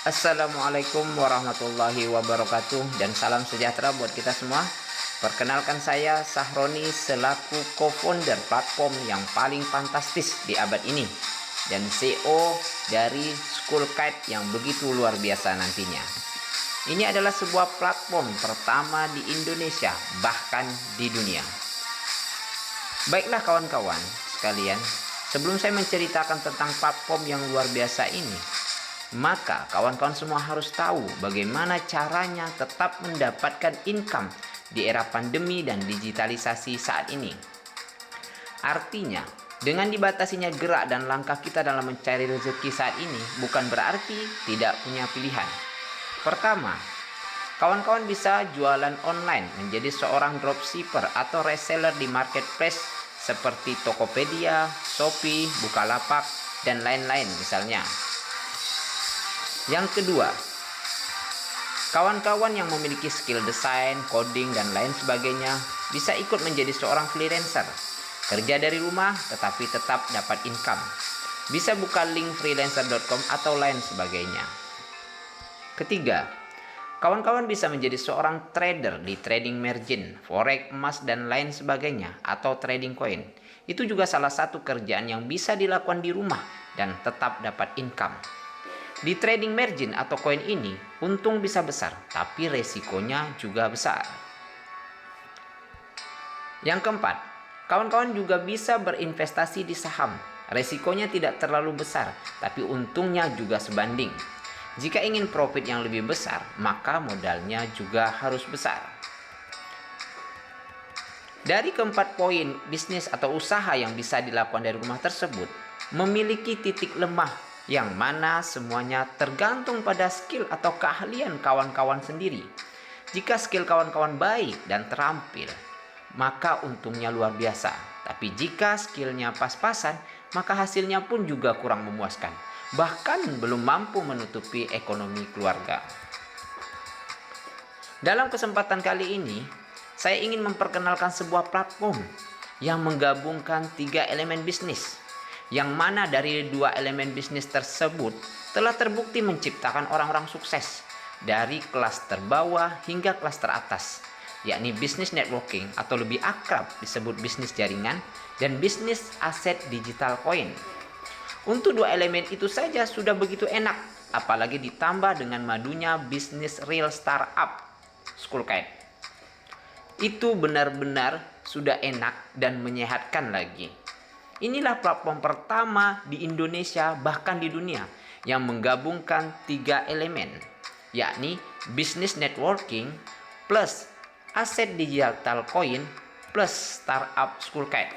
Assalamualaikum warahmatullahi wabarakatuh dan salam sejahtera buat kita semua. Perkenalkan, saya Sahroni selaku co-founder platform yang paling fantastis di abad ini dan CEO dari School Kite yang begitu luar biasa nantinya. Ini adalah sebuah platform pertama di Indonesia, bahkan di dunia. Baiklah kawan-kawan sekalian, sebelum saya menceritakan tentang platform yang luar biasa ini, maka kawan-kawan semua harus tahu bagaimana caranya tetap mendapatkan income di era pandemi dan digitalisasi saat ini. Artinya, dengan dibatasinya gerak dan langkah kita dalam mencari rezeki saat ini bukan berarti tidak punya pilihan. Pertama, kawan-kawan bisa jualan online, menjadi seorang dropshipper atau reseller di marketplace seperti Tokopedia, Shopee, Bukalapak, dan lain-lain misalnya. Yang kedua, kawan-kawan yang memiliki skill desain, coding, dan lain sebagainya bisa ikut menjadi seorang freelancer. Kerja dari rumah tetapi tetap dapat income. Bisa buka link freelancer.com atau lain sebagainya. Ketiga, kawan-kawan bisa menjadi seorang trader di trading margin, forex, emas, dan lain sebagainya, atau trading coin. Itu juga salah satu kerjaan yang bisa dilakukan di rumah dan tetap dapat income. Di trading margin atau koin ini, untung bisa besar, tapi resikonya juga besar. Yang keempat, kawan-kawan juga bisa berinvestasi di saham. Resikonya tidak terlalu besar, tapi untungnya juga sebanding. Jika ingin profit yang lebih besar, maka modalnya juga harus besar. Dari keempat poin bisnis atau usaha yang bisa dilakukan dari rumah tersebut, memiliki titik lemah yang mana semuanya tergantung pada skill atau keahlian kawan-kawan sendiri. Jika skill kawan-kawan baik dan terampil, maka untungnya luar biasa. Tapi jika skillnya pas-pasan, maka hasilnya pun juga kurang memuaskan. Bahkan belum mampu menutupi ekonomi keluarga. Dalam kesempatan kali ini, saya ingin memperkenalkan sebuah platform yang menggabungkan 3 elemen bisnis, yang mana dari 2 elemen bisnis tersebut telah terbukti menciptakan orang-orang sukses dari kelas terbawah hingga kelas teratas, yakni bisnis networking atau lebih akrab disebut bisnis jaringan dan bisnis aset digital coin. Untuk 2 elemen itu saja sudah begitu enak, apalagi ditambah dengan madunya bisnis real startup School Kite. Itu benar-benar sudah enak dan menyehatkan lagi. Inilah platform pertama di Indonesia bahkan di dunia yang menggabungkan 3 elemen, yakni bisnis networking plus aset digital coin plus startup School Kite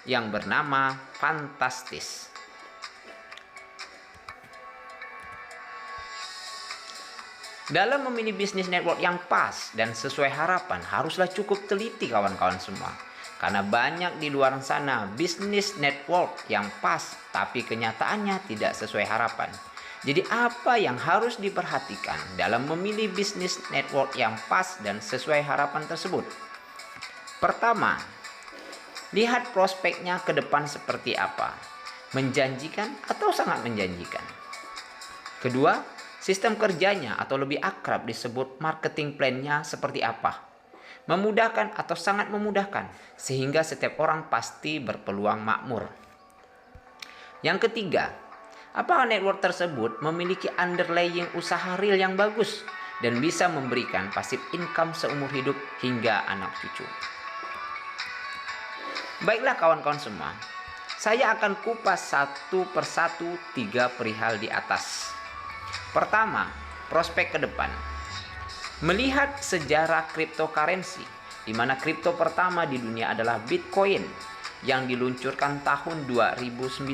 yang bernama Fantastis. Dalam memilih bisnis network yang pas dan sesuai harapan, haruslah cukup teliti kawan-kawan semua. Karena banyak di luar sana bisnis network yang pas, tapi kenyataannya tidak sesuai harapan. Jadi apa yang harus diperhatikan dalam memilih bisnis network yang pas dan sesuai harapan tersebut? Pertama, lihat prospeknya ke depan seperti apa. Menjanjikan atau sangat menjanjikan. Kedua, sistem kerjanya atau lebih akrab disebut marketing plan-nya seperti apa. Memudahkan atau sangat memudahkan, sehingga setiap orang pasti berpeluang makmur. Yang ketiga, apakah network tersebut memiliki underlying usaha real yang bagus dan bisa memberikan passive income seumur hidup hingga anak cucu. Baiklah kawan-kawan semua, saya akan kupas satu persatu 3 perihal di atas. Pertama, prospek ke depan. Melihat sejarah cryptocurrency, di mana kripto pertama di dunia adalah Bitcoin yang diluncurkan tahun 2009.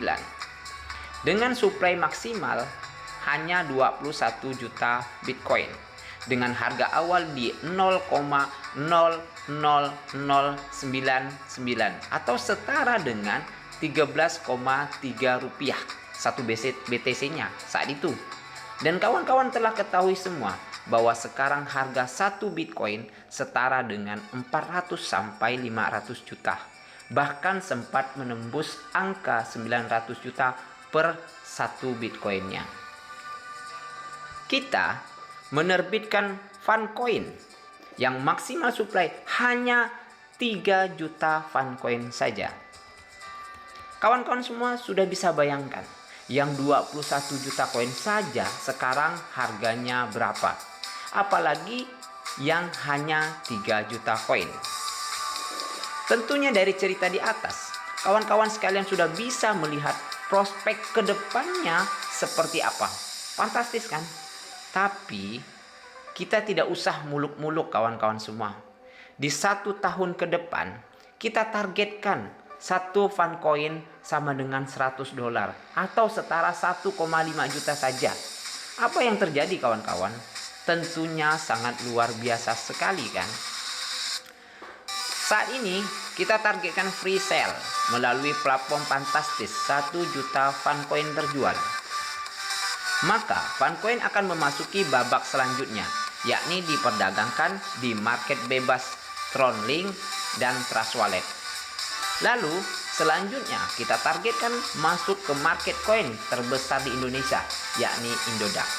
Dengan suplai maksimal hanya 21 juta Bitcoin dengan harga awal di 0,00099 atau setara dengan 13,3 rupiah satu BTC-nya saat itu. Dan kawan-kawan telah ketahui semua bahwa sekarang harga 1 Bitcoin setara dengan 400 sampai 500 juta. Bahkan sempat menembus angka 900 juta per 1 Bitcoinnya. kita menerbitkan Funcoin yang maksimal supply hanya 3 juta Funcoin saja. Kawan-kawan semua sudah bisa bayangkan, yang 21 juta koin saja sekarang harganya berapa? Apalagi yang hanya 3 juta koin. Tentunya dari cerita di atas, kawan-kawan sekalian sudah bisa melihat prospek kedepannya seperti apa. Fantastis kan? Tapi kita tidak usah muluk-muluk kawan-kawan semua. Di 1 tahun ke depan, kita targetkan satu Funcoin sama dengan $100 atau setara 1,5 juta saja. Apa yang terjadi kawan-kawan? Tentunya sangat luar biasa sekali kan? Saat ini kita targetkan free sale melalui platform Fantastis 1 juta Funcoin terjual. Maka Funcoin akan memasuki babak selanjutnya, yakni diperdagangkan di market bebas TronLink dan Trust Wallet. Lalu selanjutnya kita targetkan masuk ke market coin terbesar di Indonesia, yakni Indodax.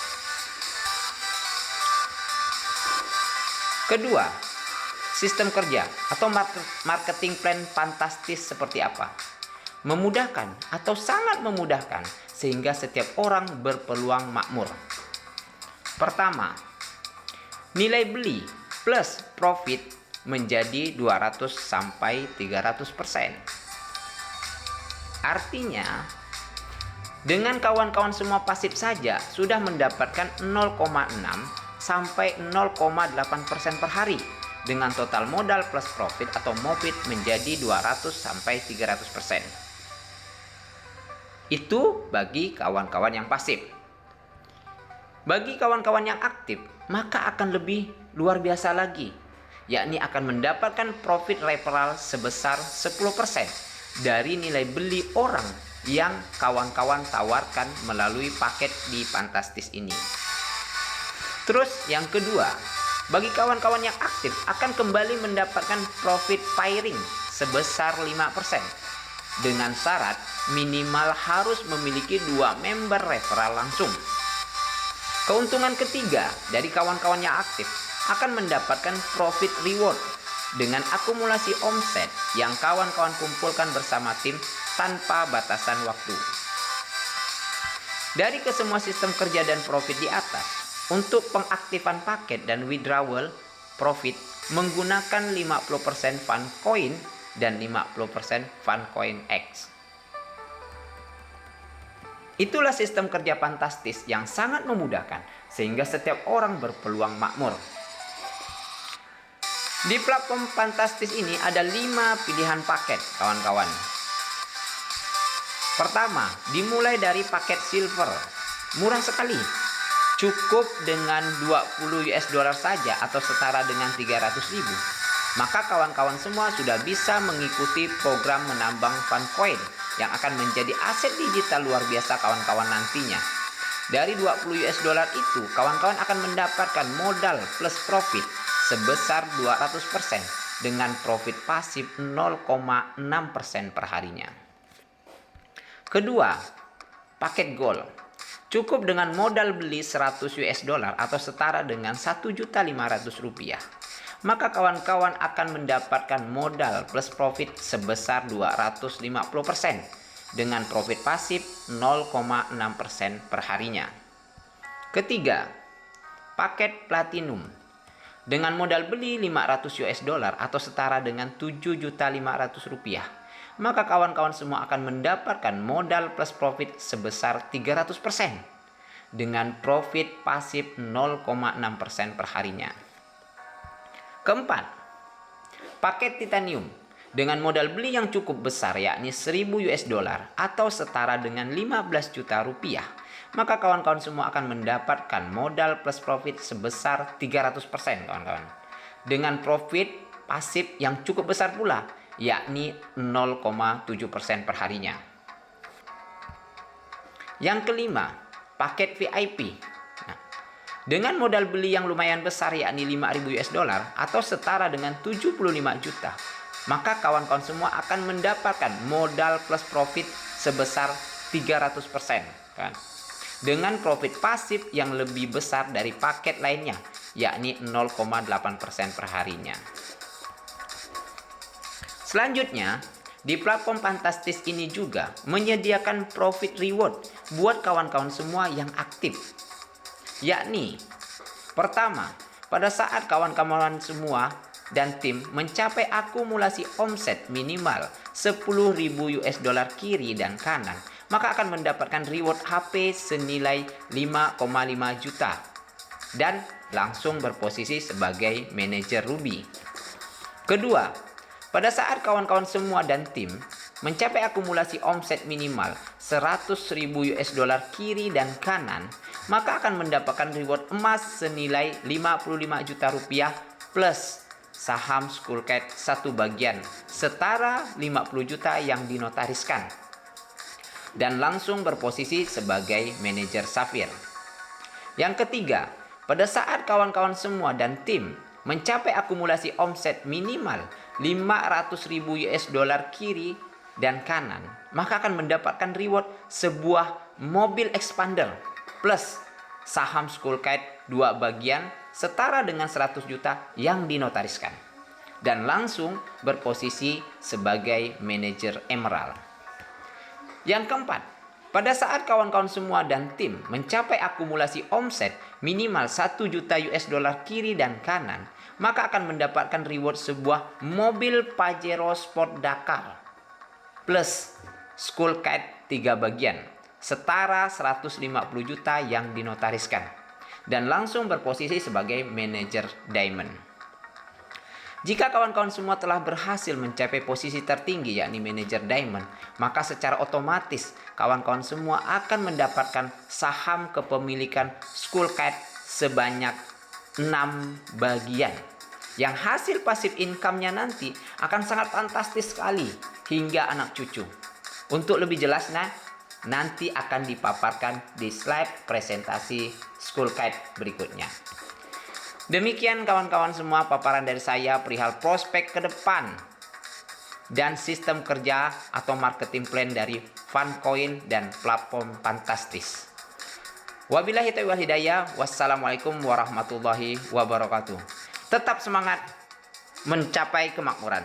Kedua, sistem kerja atau marketing plan Fantastis seperti apa? Memudahkan atau sangat memudahkan sehingga setiap orang berpeluang makmur. Pertama, nilai beli plus profit menjadi 200 sampai 300%. Artinya, dengan kawan-kawan semua pasif saja sudah mendapatkan 0,6 sampai 0,8% per hari. Dengan total modal plus profit atau MOFIT menjadi 200 sampai 300%. Itu bagi kawan-kawan yang pasif. Bagi kawan-kawan yang aktif, maka akan lebih luar biasa lagi, yakni akan mendapatkan profit referral sebesar 10% dari nilai beli orang yang kawan-kawan tawarkan melalui paket di Fantastis ini. Terus yang kedua, bagi kawan-kawan yang aktif akan kembali mendapatkan profit pairing sebesar 5% dengan syarat minimal harus memiliki 2 member referral langsung. Keuntungan ketiga dari kawan-kawan yang aktif akan mendapatkan profit reward dengan akumulasi omset yang kawan-kawan kumpulkan bersama tim tanpa batasan waktu. Dari kesemua sistem kerja dan profit di atas, untuk pengaktifan paket dan withdrawal profit menggunakan 50% Funcoin dan 50% Funcoin X. Itulah sistem kerja Fantastis yang sangat memudahkan sehingga setiap orang berpeluang makmur. Di platform Fantastis ini ada 5 pilihan paket kawan-kawan. Pertama, dimulai dari paket silver. Murah sekali. Cukup dengan $20 saja atau setara dengan 300.000. Maka kawan-kawan semua sudah bisa mengikuti program menambang Funcoin yang akan menjadi aset digital luar biasa kawan-kawan nantinya. Dari $20 itu, kawan-kawan akan mendapatkan modal plus profit sebesar 200% dengan profit pasif 0,6% per harinya. Kedua, paket gold. Cukup dengan modal beli $100 atau setara dengan Rp1.500.000. Maka kawan-kawan akan mendapatkan modal plus profit sebesar 250% dengan profit pasif 0,6% per harinya. Ketiga, paket platinum. Dengan modal beli $500 atau setara dengan Rp7.500.000. Maka kawan-kawan semua akan mendapatkan modal plus profit sebesar 300% dengan profit pasif 0,6% per harinya. Keempat, paket titanium dengan modal beli yang cukup besar yakni $1.000 atau setara dengan Rp15 juta. Maka kawan-kawan semua akan mendapatkan modal plus profit sebesar 300% kawan-kawan. Dengan profit pasif yang cukup besar pula, yakni 0,7% per harinya. Yang kelima, paket VIP. Dengan modal beli yang lumayan besar yakni $5.000 atau setara dengan 75 juta, maka kawan-kawan semua akan mendapatkan modal plus profit sebesar 300% kan. dengan profit pasif yang lebih besar dari paket lainnya, yakni 0,8% perharinya. Selanjutnya, di platform Fantastis ini juga menyediakan profit reward buat kawan-kawan semua yang aktif. Yakni, pertama, pada saat kawan-kawan semua dan tim mencapai akumulasi omset minimal 10.000 US dollar kiri dan kanan, maka akan mendapatkan reward HP senilai 5,5 juta dan langsung berposisi sebagai manajer Ruby. Kedua, pada saat kawan-kawan semua dan tim mencapai akumulasi omset minimal 100.000 US dollar kiri dan kanan, maka akan mendapatkan reward emas senilai 55 juta rupiah plus saham Skullcat 1 bagian setara 50 juta yang dinotariskan dan langsung berposisi sebagai manajer Safir. Yang ketiga, pada saat kawan-kawan semua dan tim mencapai akumulasi omset minimal 500.000 US dollar kiri dan kanan, maka akan mendapatkan reward sebuah mobil expander plus saham Skullcat 2 bagian setara dengan 100 juta yang dinotariskan dan langsung berposisi sebagai manajer Emerald. Yang keempat, pada saat kawan-kawan semua dan tim mencapai akumulasi omset minimal 1 juta US dollar kiri dan kanan, maka akan mendapatkan reward sebuah mobil Pajero Sport Dakar plus Skullcat 3 bagian setara 150 juta yang dinotariskan dan langsung berposisi sebagai manajer Diamond. Jika kawan-kawan semua telah berhasil mencapai posisi tertinggi yakni manajer Diamond, maka secara otomatis kawan-kawan semua akan mendapatkan saham kepemilikan Skullcat sebanyak 6 bagian. Yang hasil pasif income-nya nanti akan sangat fantastis sekali hingga anak cucu. Untuk lebih jelasnya, nanti akan dipaparkan di slide presentasi Skullcat berikutnya. Demikian kawan-kawan semua paparan dari saya perihal prospek ke depan dan sistem kerja atau marketing plan dari Funcoin dan platform Fantastis. Wabillahi taufiq wal hidayah. Wassalamualaikum warahmatullahi wabarakatuh. Tetap semangat mencapai kemakmuran.